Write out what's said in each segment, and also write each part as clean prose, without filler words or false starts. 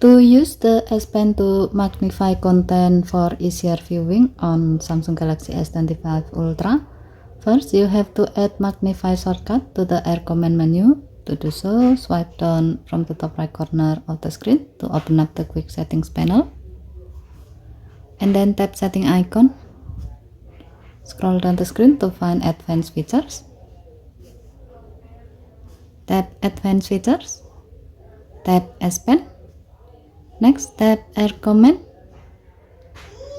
To use the S Pen to magnify content for easier viewing on Samsung Galaxy S25 Ultra, first you have to add magnify shortcut to the Air command menu. To do so, swipe down from the top right corner of the screen to open up the quick settings panel, and then tap setting icon. Scroll down the screen to find advanced features. Tap advanced features, tap S Pen. Next, tap Air command,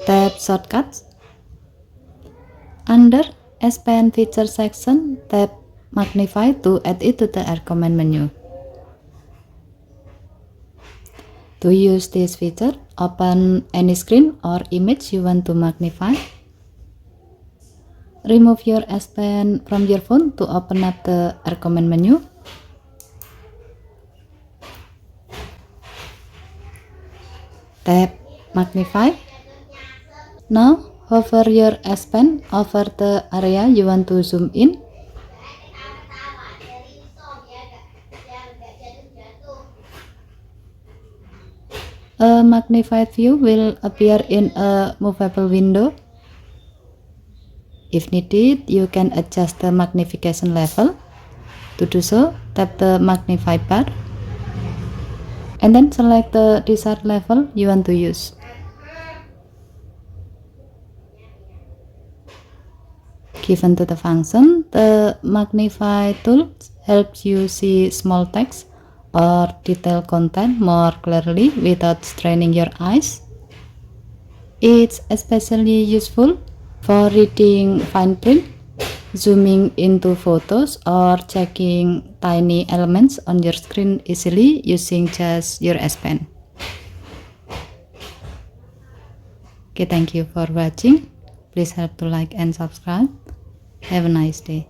tap shortcuts. Under S Pen feature section, tap magnify to add it to the Air command menu. To use this feature, open any screen or image you want to magnify. Remove your S Pen from your phone to open up the Air command menu. Tap magnify. Now hover your S Pen over the area you want to zoom in. A magnified view will appear in a movable window. If needed, you can adjust the magnification level. To do so, tap the magnify bar and then select the desired level you want to use. Given to the function, the magnify tool helps you see small text or detailed content more clearly without straining your eyes. It's especially useful for reading fine print, zooming into photos, or checking tiny elements on your screen easily using just your S Pen. Okay, thank you for watching. Please help to like and subscribe. Have a nice day.